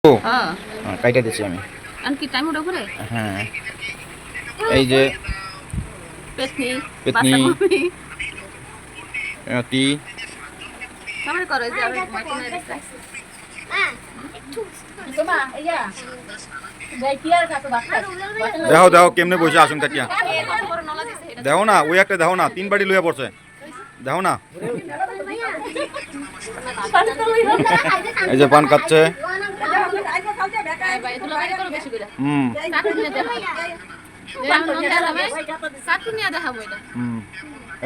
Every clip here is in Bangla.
ও হ্যাঁ কাইটা দিছি আমি। আর কি টাইম ওটা করে হ্যাঁ এই যে পেতনি পেতনি। বাসামুখী টি কেমন করে যে আর মাইনে দিছে তোমা ইয়া যাই কি আর কাছে বাসা দেখো দেখো কেমনে বসে আসুন কাটিয়া দেখো না ওই একটা দেখো না 3 বাড়ি লইয়া পড়ছে দেখো না এই যে পান খাচ্ছে। হুম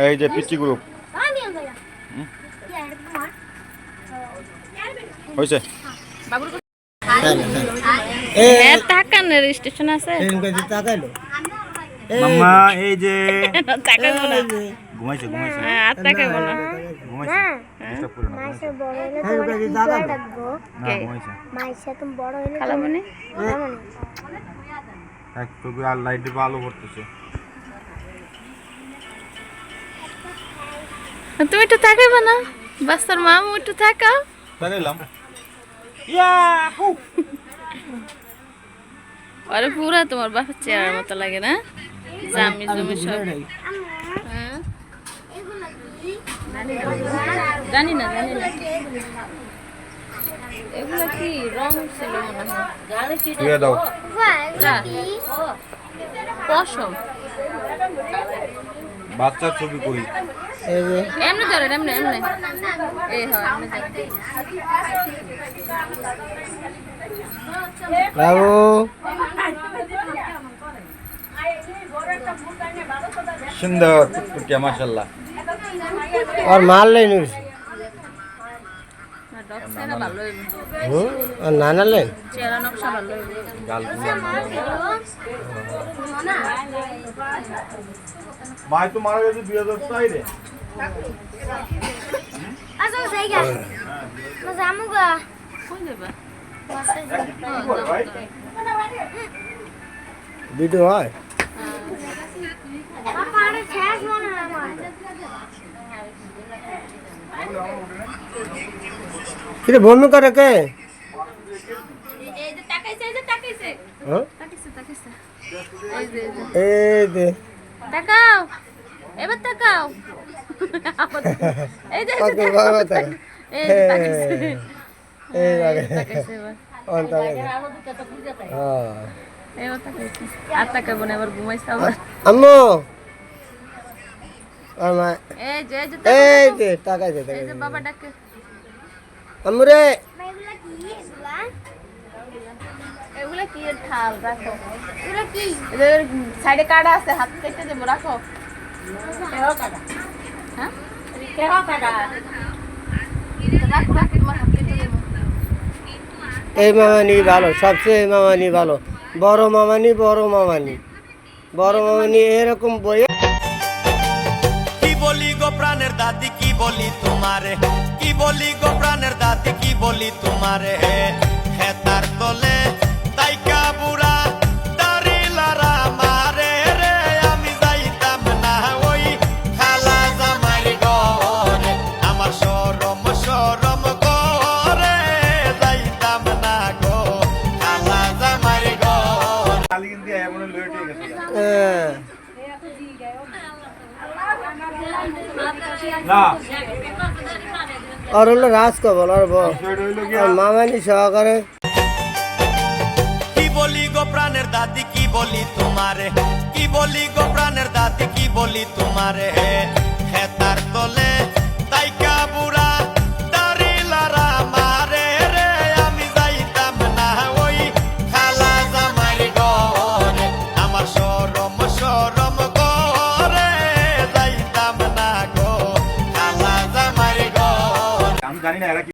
এই যে পিচি গ্রুপ হয়েছে টাকানের স্টেশন আছে মাম্মা এই যে টাকাবো না ঘুমাইছে ঘুমাইছে আর টাকাবো না ঘুমাইছে ডিস্টার্ব করে না মাইসে বড় হলে তোমার কি করে ডাকবো না ঘুমাইছে মাইসে তুমি বড় হলে খালামণি একটু আর লাইট দিয়ে আলো পড়তেছে। তুমি একটু তাকাইবা না বাচ্চার মামু একটু তাকাও তাকাইলাম ইয়া হু আরে পুরা তোমার বাপের চেহারার মতো লাগে না জামি জমি সব হ্যাঁ জানি না এগুলো কি রং ছিল মনে হয় দিয়ে দাও পশম বাচ্চার ছবি কই এমনি ধরেন এমনি এই হয় এমনি বাবু সুন্দর টুকটুকিয়া মাশাআল্লাহ আর মাল লেন ডক্সেরা ভালো হইবে আর নানা লেন চেহারা নকশা ভালো হইবে গাল মাই তো মারা গেছে 2004 রে আচ্ছা জায়গা জামুগা কই দেবা ভাই ভিডিও হয় পাড়ে শেষ মনে হয় আমার কিরে বমি করে কে এই যে তাকাইছে হ্যাঁ তাকাইছে এই যে এই দে তাকাও এবার তাকাও এই যে ওকে বাবা তা এই যে তাকাইছে এই লাগে তাকাইছে এবার অন তা লাগে হ্যাঁ এবার তাকাইছে আর তাকাবো না এবার ঘুমাইছে আবার আম্মু আমা এই যে এই দে টাকাই দে এই যে বাবা ডাকে আম্মু রে এগুলা কি এগুলা এগুলা কি এর থাল রাখো এগুলা কি এদের সাইডে কাটা আছে হাত কেটে দেবো রাখো হ্যাঁ রাখো তোমার হাত কেটে দেবো এই মামানি ভালো সবচেয়ে মামানি ভালো বড় মামানি এরকম বই কি বলি গো প্রাণের দাদি কি বলি তোমারে কি বলি গো প্রাণের দাদি কি বলি তোমারে হেতার তলে তাইকা বুড়া দাড়ি লারা মারে রে আমি যাইতাম না ওই খালা জামাই ঘরে আমার শরম করে যাইতাম না গো খালা জামাই ঘরে কালি কিন্তু এমন লেট হয়ে গেছে না আর হলো রাজ কবল আর মামানি সহকারে কি বলি গো প্রাণের দাদি কি বলি তোমারে কি বলি গো প্রাণের দাদি কি বলি তোমারে হেতার তলে তাইকা বুড়া দাড়ি লারা মারে রে আমি যাইতাম না ওই খালা জামাই ঘরে আমার শরম করে যাইতাম না গো খালা জামাই ঘরে আমি জানি না এরা